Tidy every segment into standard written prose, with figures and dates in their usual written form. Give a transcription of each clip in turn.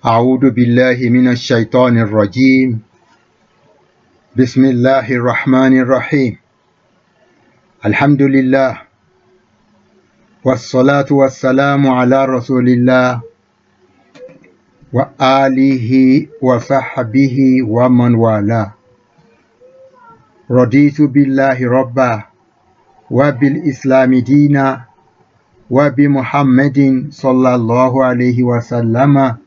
أعوذ بالله من الشيطان الرجيم. بسم الله الرحمن الرحيم. الحمد لله والصلاة والسلام على رسول الله وآله وصحبه ومن والاه. رضيت بالله ربا وبالإسلام دينا وبمحمد صلى الله عليه وسلم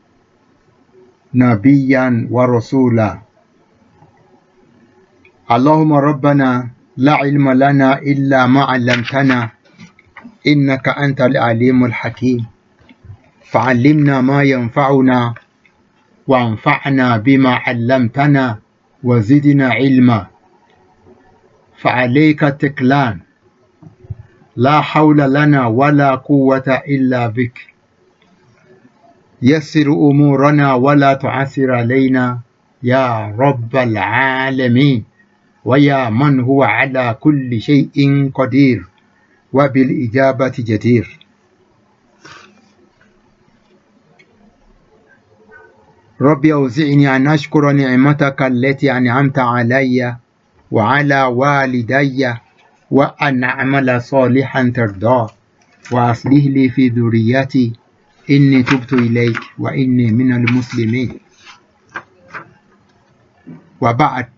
نبيا ورسولا. اللهم ربنا لا علم لنا إلا ما علمتنا إنك أنت العليم الحكيم، فعلمنا ما ينفعنا وانفعنا بما علمتنا وزدنا علما، فعليك التكلان، لا حول لنا ولا قوة إلا بك. يسر أمورنا ولا تعسر علينا يا رب العالمين، ويا من هو على كل شيء قدير وبالإجابة جدير. ربي أوزعني أن أشكر نعمتك التي أنعمت علي وعلى والدي وأن أعمل صالحا ترضاه وأصلح لي في ذريتي إني تبت إليك وإني من المسلمين. وبعد.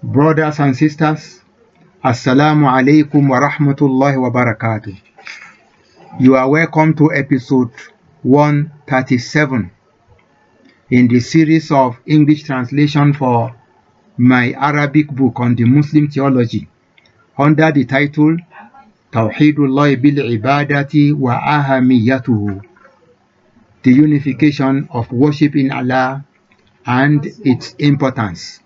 Brothers and sisters, Assalamu alaikum wa rahmatullahi wa barakatuh. You are welcome to episode 137 in the series of English translation for my Arabic book on the Muslim theology under the title توحيد الله بالعبادة وأهميته, the unification of worship in Allah and its importance.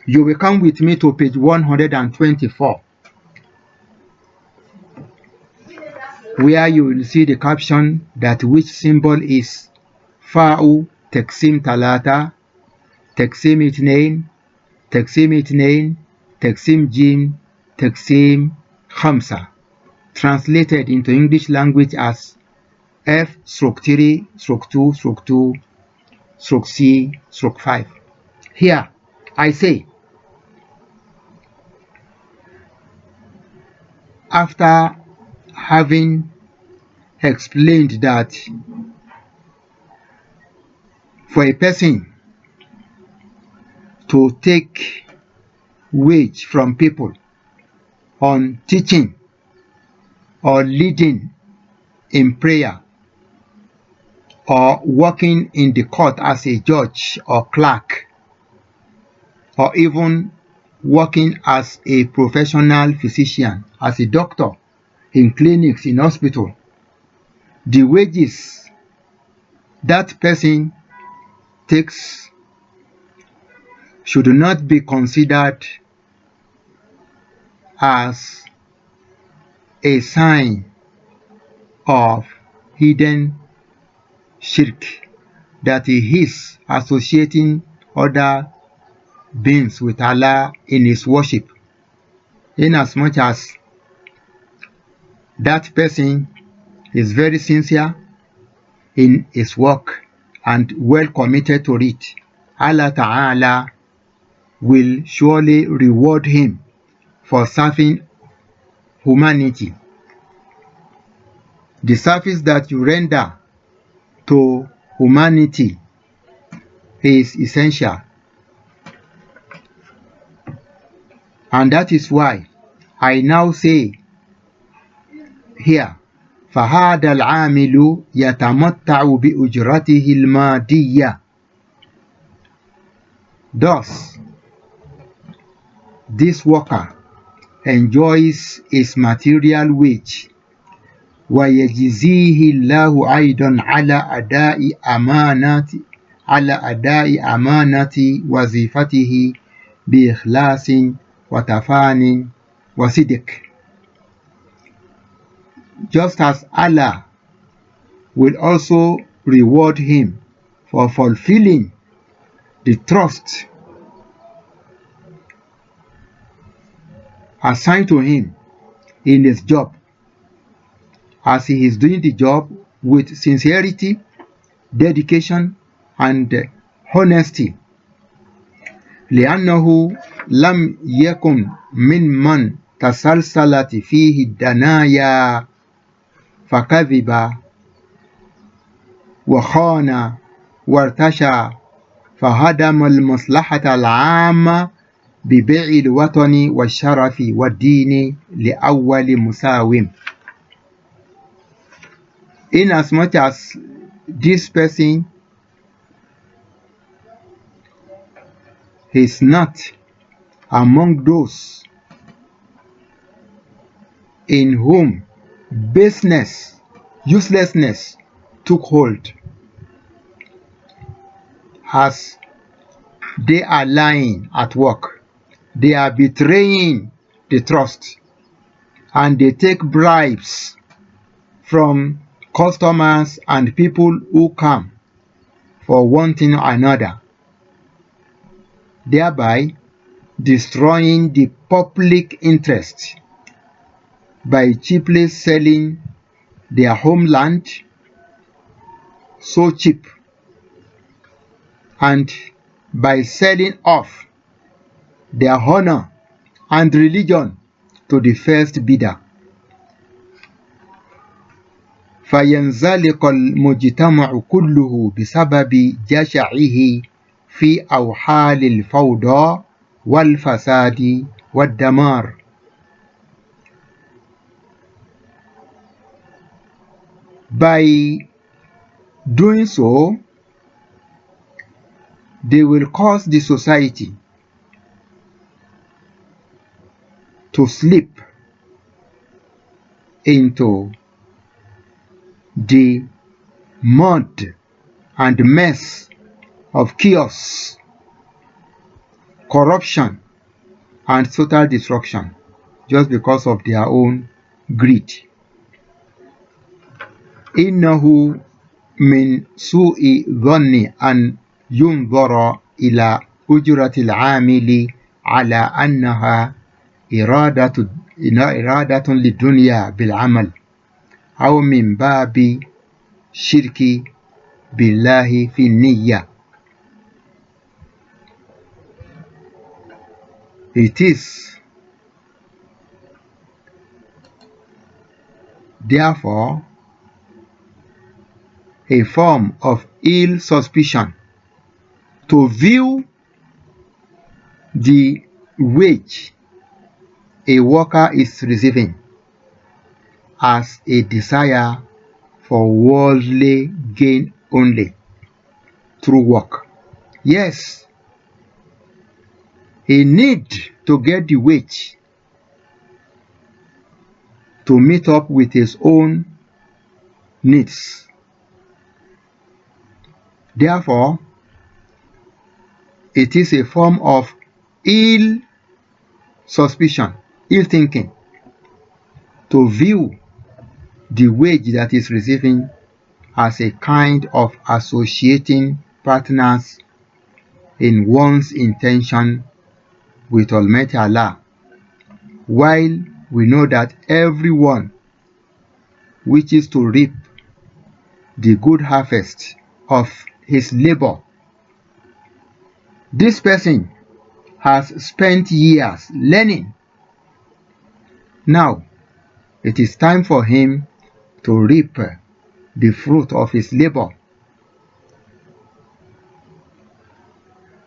You will come with me to page 124, where you will see the caption that which symbol is Fa'u Teksim Talata, Teksim Itnain, Teksim Itnain, Teksim Jim, Teksim Khamsa, translated into English language as F/3/2/2/C/5. Here, I say, after having explained that for a person to take wage from people on teaching or leading in prayer or working in the court as a judge or clerk, or even working as a professional physician, as a doctor in clinics, in hospital, the wages that person takes should not be considered as a sign of hidden shirk, that he is associating other beings with Allah in his worship, inasmuch as that person is very sincere in his work and well committed to it. Allah Ta'ala will surely reward him for serving humanity. The service that you render to humanity is essential, and that is why I now say here, فَهَذَا الْعَامِلُ يَتَمَتَّعُ بِأُجْرَتِهِ الْمَادِيَّةِ. Thus, this worker enjoys his material wage, وَيَجْزِيهِ اللَّهُ أَيْضًا على أداء أمانة وظيفته بإخلاص وتفان وصدق. Just as Allah will also reward him for fulfilling the trust assigned to him in his job, as he is doing the job with sincerity, dedication, and honesty. لأنه لم يكن ممن تسلسلت فيه الدنايا فكذب وخان وارتشى فهدم المصلحة العامة ببيع الوطن والشرف والدين لأول مساوم. In as much as this person is not among those in whom baseness, uselessness took hold, as they are lying at work, they are betraying the trust, and they take bribes from customers and people who come for one thing or another, thereby destroying the public interest by cheaply selling their homeland so cheap, and by selling off their honor and religion to the first bidder. فينزلق المجتمع كله بسبب جشعه في أوحال الفوضى والفساد والدمار. By doing so, they will cause the society to slip into the mud and mess of chaos, corruption, and total destruction, just because of their own greed. إنه من سوء ظن أن ينظر إلى أجرة العامل على أنها إرادة للدنيا بالعمل أو من باب شرك بالله في النية. It is therefore a form of ill suspicion to view the wage a worker is receiving as a desire for worldly gain only through work. Yes, he needs to get the wage to meet up with his own needs. Therefore, it is a form of ill suspicion, ill thinking, to view the wage that is receiving as a kind of associating partners in one's intention with Almighty Allah, while we know that everyone wishes to reap the good harvest of his labor. This person has spent years learning. Now, it is time for him to reap the fruit of his labor.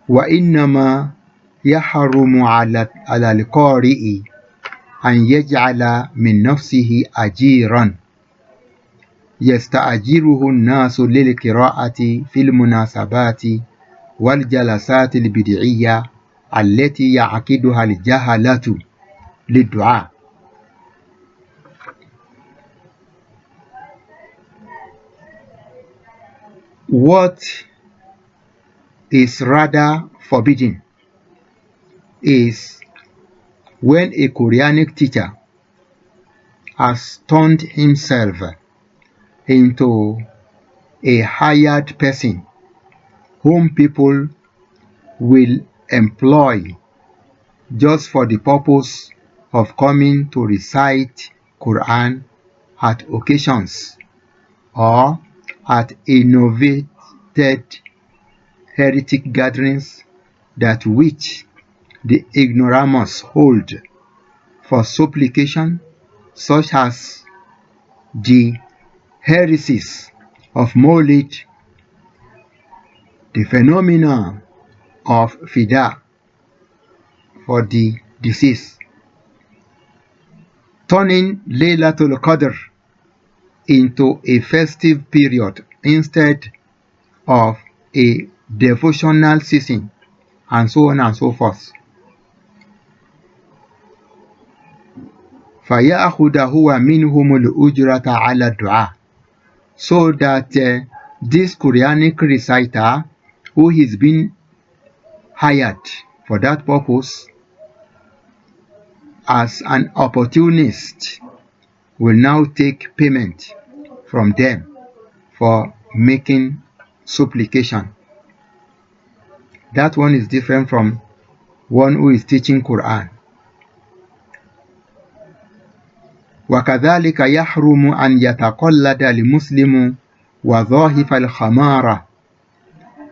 وَإِنَّمَا يَحْرُمُ عَلَى الْقَارِئِ أَنْ يَجْعَلَ مِنْ نَفْسِهِ أَجِيرًا يستأجره الناس للقراءة في المناسبات والجلسات البدعية التي يعقدها الجهلة للدعاء. What is rather forbidden is when a Quranic teacher has turned himself into a hired person whom people will employ just for the purpose of coming to recite Quran at occasions or at innovated heretic gatherings that which the ignoramus hold for supplication, such as the heresies of Maulid, the phenomena of Fida for the deceased, turning Laylatul Qadr into a festive period instead of a devotional season, and so on and so forth. فَيَأْخُذَ هُوَ مِنْهُمُ الْأُجْرَةَ عَلَى الدُّعَاءِ, so that this Quranic reciter who is being hired for that purpose as an opportunist will now take payment from them for making supplication. That one is different from one who is teaching Quran. وَكَذَلِكَ يَحْرُمُ أَنْ يَتَقَلَّدَ الْمُسْلِمُ وَظَاهِفَ الْخَمَارَةِ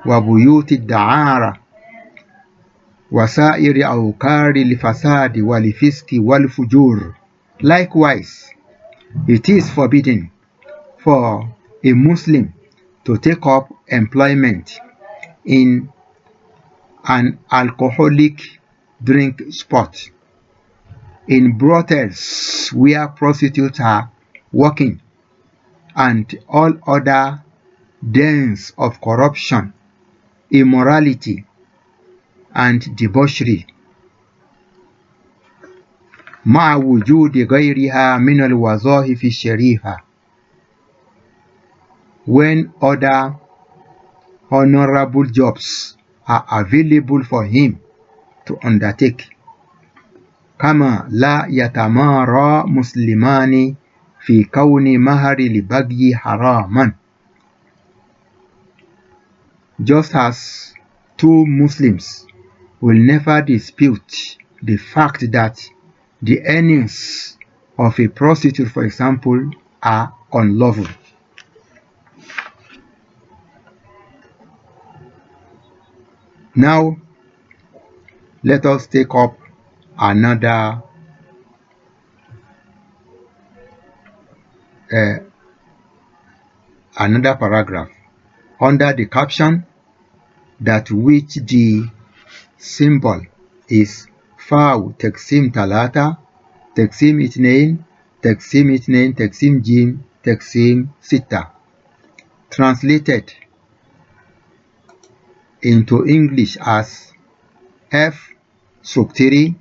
وَبُيُوتِ الدَّعَارَةِ وَسَائِرِ أَوْكَارِ الْفَسَادِ وَالْفِسْقِ وَالْفُجُورِ. Likewise, it is forbidden for a Muslim to take up employment in an alcoholic drink spot, in brothels where prostitutes are working, and all other dens of corruption, immorality, and debauchery, مع وجود غيرها من الوظائف الشريفة, when other honorable jobs are available for him to undertake. كما لا يتمارى مسلمان في كون مهر البغي حراما, just as two Muslims will never dispute the fact that the earnings of a prostitute, for example, are unlawful. Now, let us take up another paragraph under the caption that which the symbol is Fa'u Taksim Talata, Taksim Itnain, Taksim Itnain, Taksim Jim, Taksim Sita, translated into English as F stroke 3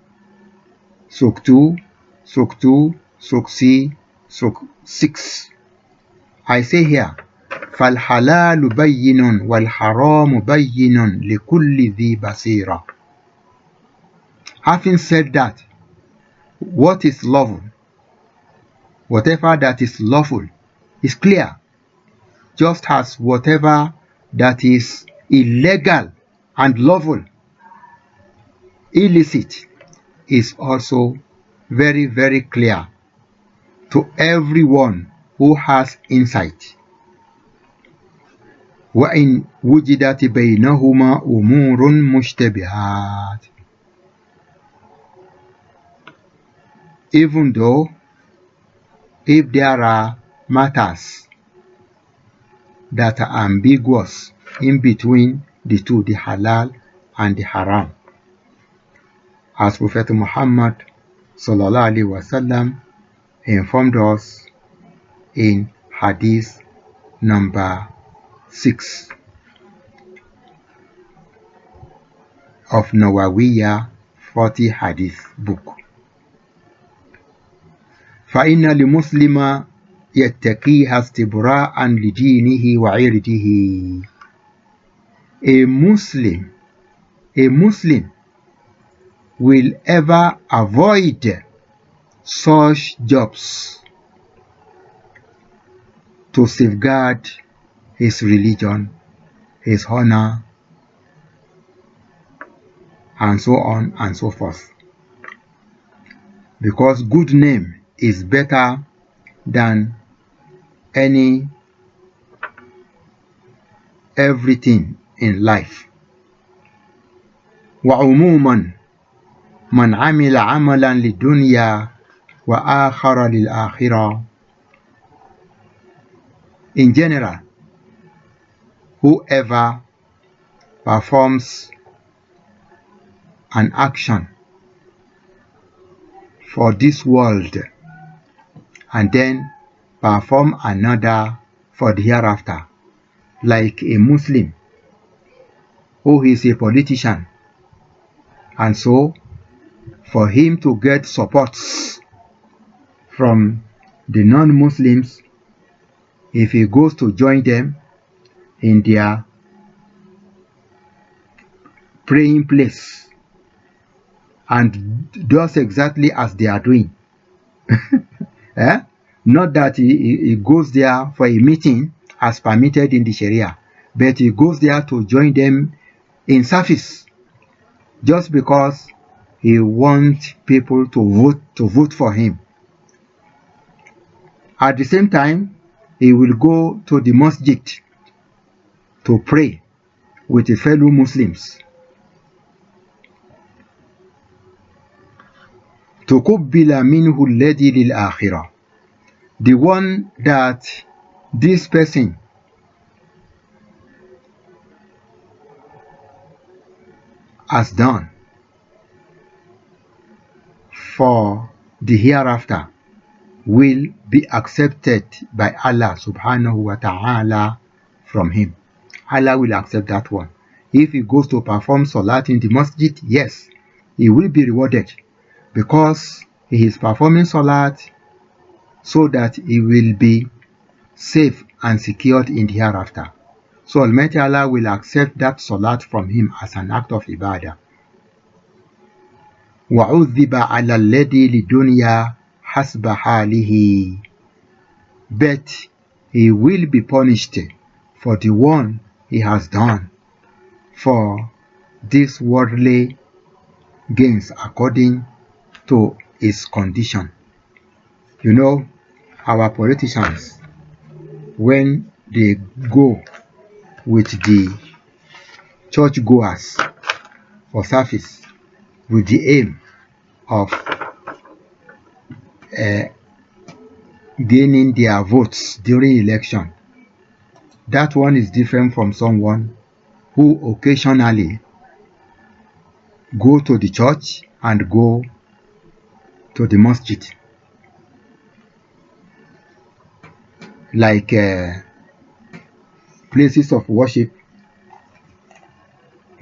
stroke 2 stroke 2 stroke C stroke 6. I say here, فَالْحَلَالُ بَيِّنٌ وَالْحَرَامُ بَيِّنٌ لِكُلِّ ذِي بَصِيرَةٍ. Having said that, what is lawful, whatever that is lawful, is clear, just as whatever that is illegal and lawful, illicit, is also very, very clear to everyone who has insight. وَإِنْ وُجِدَتْ بَيْنَهُمَا أُمُورٌ مُشْتَبِهَاتٌ. Even though if there are matters that are ambiguous in between the two, the halal and the haram, as Prophet Muhammad sallallahu alaihi wasallam informed us in hadith number 6 of Nawawiyah 40 hadith book. فَإِنَّ لِمُسْلِمَ يَتَّقِيهَا اسْتِبْرَاءً لِدِينِهِ وَعِرْضِهِ. A Muslim will ever avoid such jobs to safeguard his religion, his honor, and so on and so forth. Because good name is better than any everything in life. وعموما من عمل عملا للدنيا وآخر للآخرة. In general, whoever performs an action for this world and then perform another for the hereafter, like a Muslim who is a politician, and so for him to get support from the non-Muslims, if he goes to join them in their praying place and does exactly as they are doing, not that he goes there for a meeting as permitted in the Sharia, but he goes there to join them in service just because he wants people to vote for him. At the same time, he will go to the Masjid to pray with the fellow Muslims. تُقُبِّلَ مِنْهُ الَّذِي لِلْآخِرَةِ. The one that this person has done for the hereafter will be accepted by Allah subhanahu wa ta'ala from him. Allah will accept that one. If he goes to perform salat in the masjid, yes, he will be rewarded because he is performing salat so that he will be safe and secured in the hereafter. So Almighty Allah will accept that salat from him as an act of ibadah. وَعُذِّبَ عَلَى الَّذِي لِدُنْيَا حَسْبَ حَالِهِ. But he will be punished for the one he has done for these worldly gains according to his condition. You know, our politicians, when they go with the churchgoers for service with the aim of gaining their votes during election, that one is different from someone who occasionally go to the church and go to the masjid, like places of worship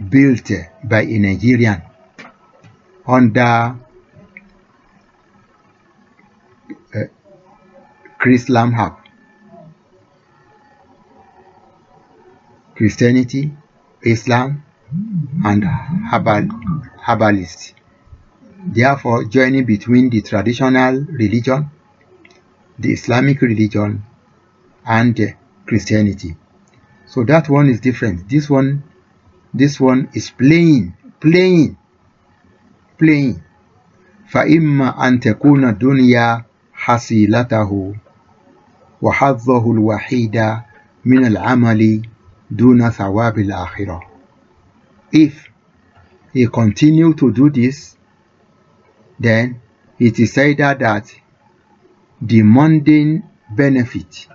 built by a Nigerian under Christianity, Islam, and herbalists. Therefore, joining between the traditional religion, the Islamic religion, and Christianity. So that one is different. This one is playing. فَإِمَّا أَن تَكُونَ الدُّنْيَا حَصِيلَتَهُ وَحَظَّهُ الْوَحِيدَ مِنَ الْعَمَلِ دُونَ ثَوَابِ الْآخِرَةِ. If he continue to do this, then it is either that the mundane benefit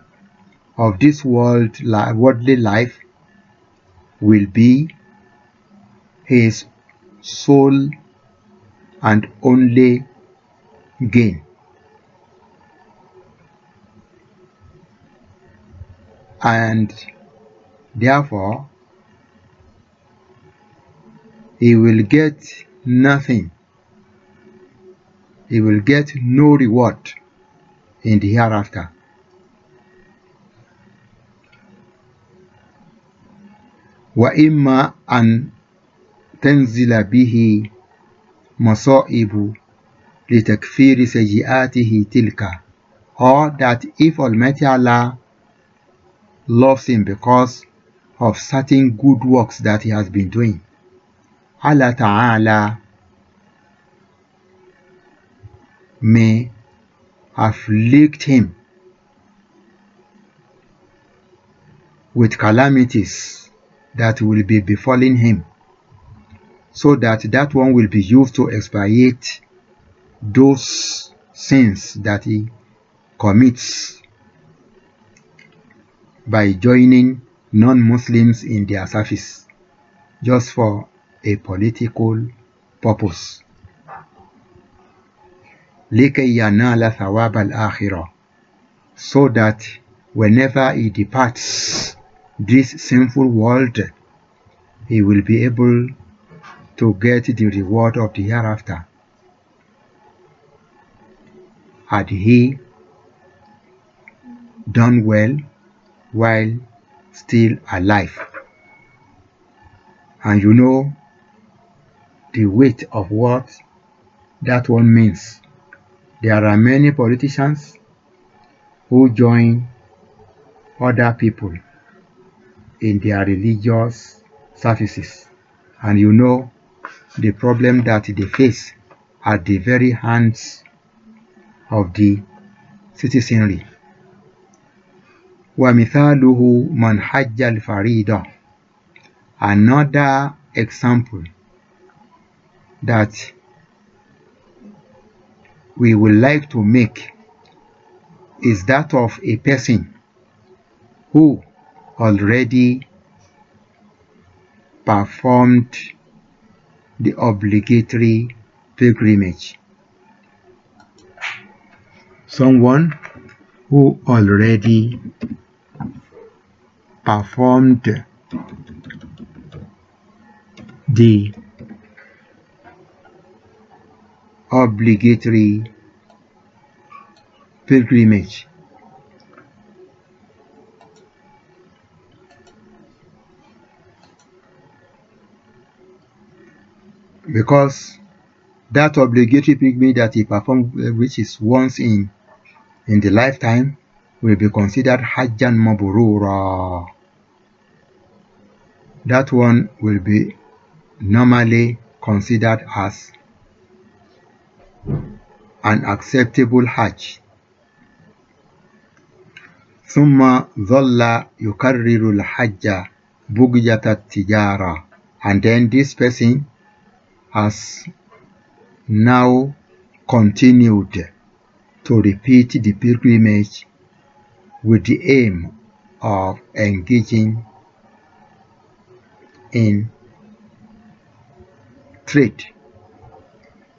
of this worldly life will be his sole and only gain, and therefore he will get nothing. He will get no reward in the hereafter. وَإِمَّا أَن تَنْزِلَ بِهِ مَصَائِبُ لِتَكْفِيرِ سَيِّئَاتِهِ تِلْكَ. Or that if Almighty Allah loves him because of certain good works that he has been doing, Allah Ta'ala may afflict him with calamities that will be befalling him, so that that one will be used to expiate those sins that he commits by joining non-Muslims in their service just for a political purpose. لِكَيْ يَنَالَ ثَوَابَ الْآخِرَةِ, so that whenever he departs this sinful world, he will be able to get the reward of the hereafter. Had he done well while still alive? And you know the weight of what that one means. There are many politicians who join other people in their religious services, and you know the problem that they face at the very hands of the citizenry. وَمِثَالُهُ مَنْ حَجَّ الْفَرِيضَةَ. Another example that we would like to make is that of a person who already performed the obligatory pilgrimage. Someone who already performed the obligatory pilgrimage. Because that obligatory pilgrimage that he performed, which is once in the lifetime, will be considered Hajjan Mabrura. That one will be normally considered as an acceptable Hajj. ثم ظل يكرر الحج بغية التجارة. And then this person has now continued to repeat the pilgrimage with the aim of engaging in trade.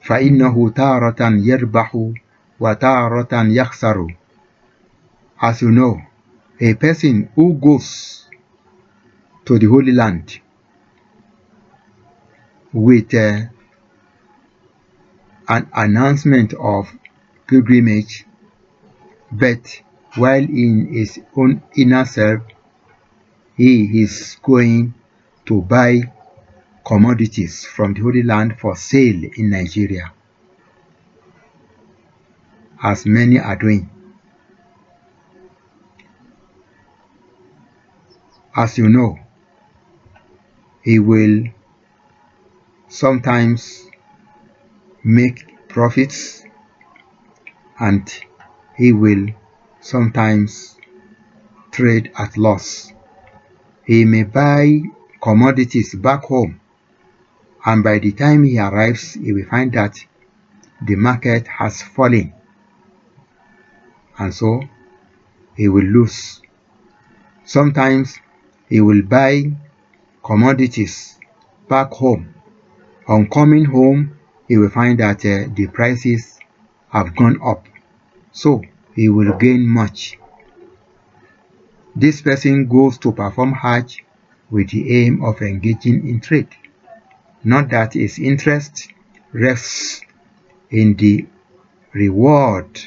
فإنه تارة يربح وتارة يخسر. As you know, a person who goes to the Holy Land with an announcement of pilgrimage, but while in his own inner self, he is going to buy commodities from the Holy Land for sale in Nigeria, as many are doing. As you know, he will sometimes make profits and he will sometimes trade at loss. He may buy commodities back home, and by the time he arrives, he will find that the market has fallen, and so he will lose. Sometimes he will buy commodities back home. On coming home, he will find that the prices have gone up, so he will gain much. This person goes to perform Hajj with the aim of engaging in trade, not that his interest rests in the reward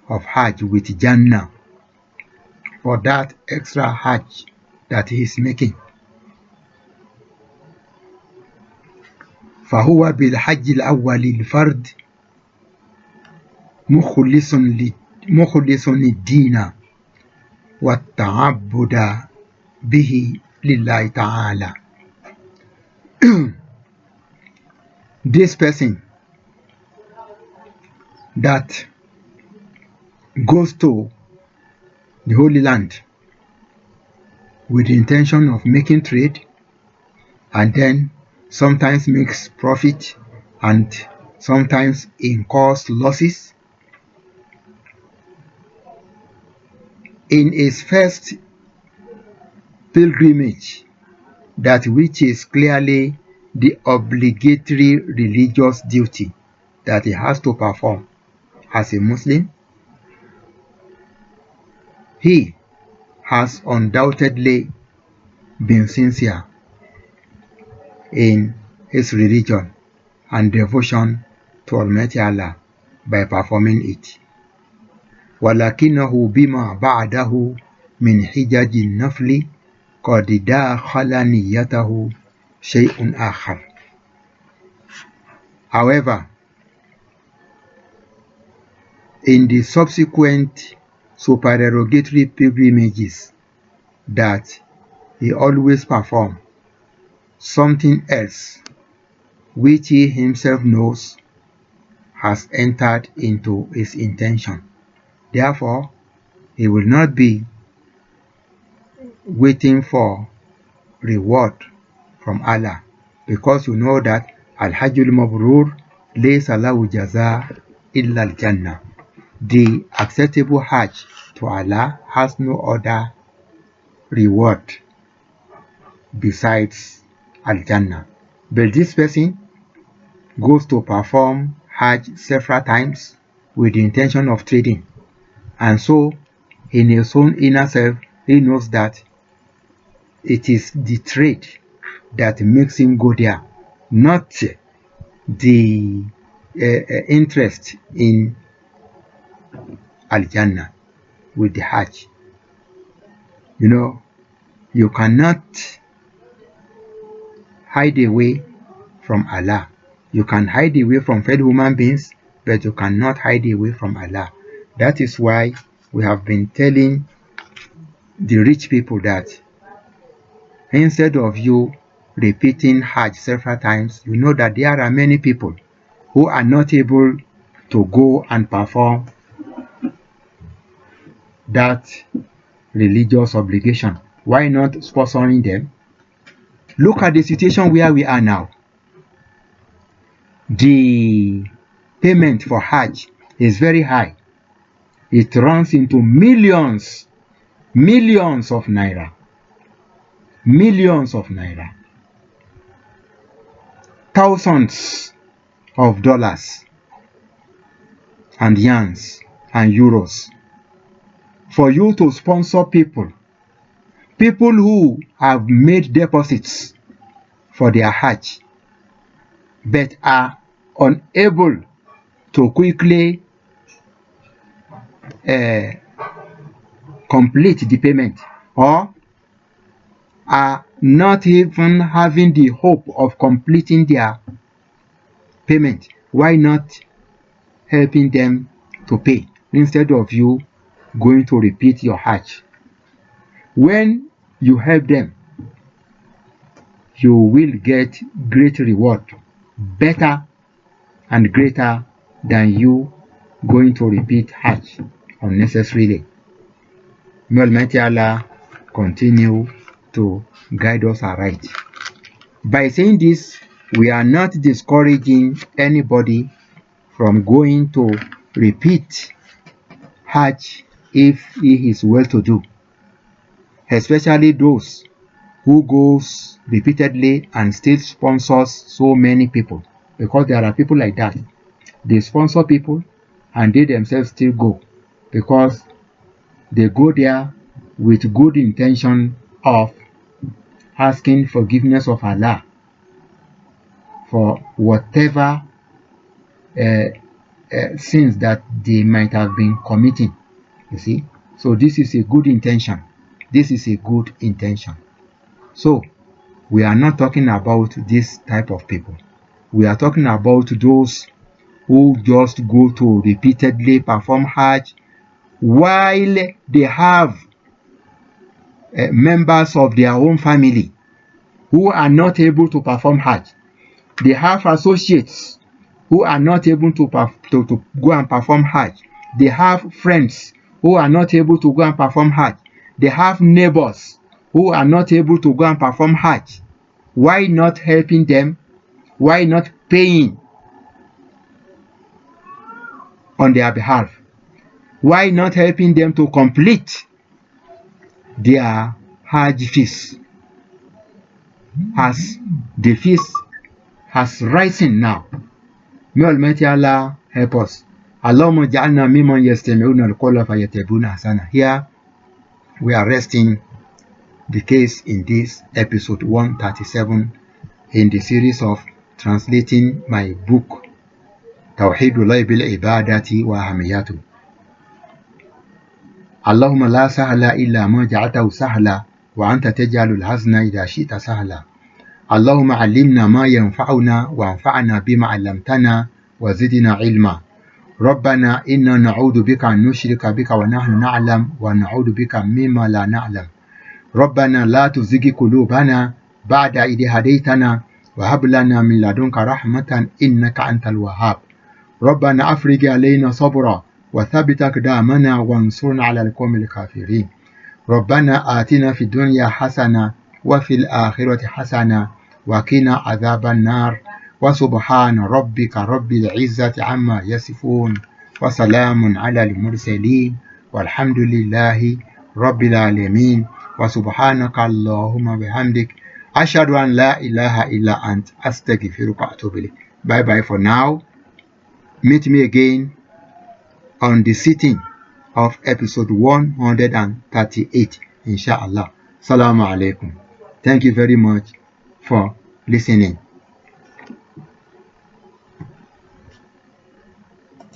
of Hajj with Jannah for that extra Hajj that he is making. فهو بالحج الأول الفرد مخلص الدين والتعبد به لله تعالى. This person that goes to the Holy Land with the intention of making trade and then sometimes makes profit and sometimes incurs losses. In his first pilgrimage, that which is clearly the obligatory religious duty that he has to perform as a Muslim, he has undoubtedly been sincere in his religion and devotion to Almighty Allah by performing it. وَلَكِنَّهُ بِمَا بَعْدَهُ مِنْ حِجَجِ النَّفْلِ قَدْ دَاخَلَ نِيَّتَهُ شَيْءٌ آخَرُ. However, in the subsequent supererogatory pilgrimages that he always performs, something else which he himself knows has entered into his intention. Therefore, he will not be waiting for reward from Allah, because you know that Al-Hajjul Mabrur laysa lahu jaza illa al-Jannah. The acceptable Hajj to Allah has no other reward besides Al-Jannah. But this person goes to perform Hajj several times with the intention of trading, and so in his own inner self he knows that it is the trade that makes him go there, not the interest in Al-Jannah with the Hajj. You know, you cannot hide away from Allah. You can hide away from fellow human beings, but you cannot hide away from Allah. That is why we have been telling the rich people that instead of you repeating Hajj several times, you know that there are many people who are not able to go and perform that religious obligation. Why not sponsoring them? Look at the situation where we are now. The payment for Hajj is very high. It runs into millions of naira. Millions of naira. Thousands of dollars and yans and euros for you to sponsor people who have made deposits for their Hajj but are unable to quickly complete the payment, or are not even having the hope of completing their payment. Why not helping them to pay instead of you going to repeat your Hajj? When you help them, you will get great reward, better and greater than you going to repeat Hajj unnecessarily. May Almighty Allah continue to guide us aright. By saying this, we are not discouraging anybody from going to repeat Hajj if he is well to do, especially those who goes repeatedly and still sponsors so many people, because there are people like that. They sponsor people and they themselves still go, because they go there with good intention of asking forgiveness of Allah for whatever sins that they might have been committing. You see, so this is a good intention. This is a good intention. So we are not talking about this type of people. We are talking about those who just go to repeatedly perform Hajj while they have members of their own family who are not able to perform Hajj. They have associates who are not able to go and perform Hajj. They have friends who are not able to go and perform Hajj. They have neighbors who are not able to go and perform Hajj. Why not helping them? Why not paying on their behalf? Why not helping them to complete their Hajj fees? As the fees has risen now. May Almighty Allah help us. Allahumma ja'alna mimman yastami'una al-qawla fayattabi'una ahsana. Here we are resting the case in this episode 137 in the series of translating my book توحيد الله بالعبادة وأهميته. اللهم لا سهل إلا ما جعلته سهلا وأنت تجعل الحزن إذا شئت سهلا. اللهم علمنا ما ينفعنا وانفعنا بما علمتنا وزدنا علما. ربنا إنا نعوذ بك أن نشرك بك ونحن نعلم ونعوذ بك مما لا نعلم. ربنا لا تزغ قلوبنا بعد إذ هديتنا وهب لنا من لدنك رحمة إنك أنت الوهاب. ربنا أفرج علينا صبرا وثبت أقدامنا وانصرنا على القوم الكافرين. ربنا آتنا في الدنيا حسنة وفي الآخرة حسنة وقنا عذاب النار. وسبحان ربك رب العزة عما يصفون وسلام على المرسلين والحمد لله رب العالمين. وسبحانك اللهم وبحمدك أشهد أن لا إله إلا أنت أستغفرك وأتوب إليك. Bye bye for now. Meet me again on the sitting of episode 138, inshallah. Assalamu alaikum. Thank you very much for listening.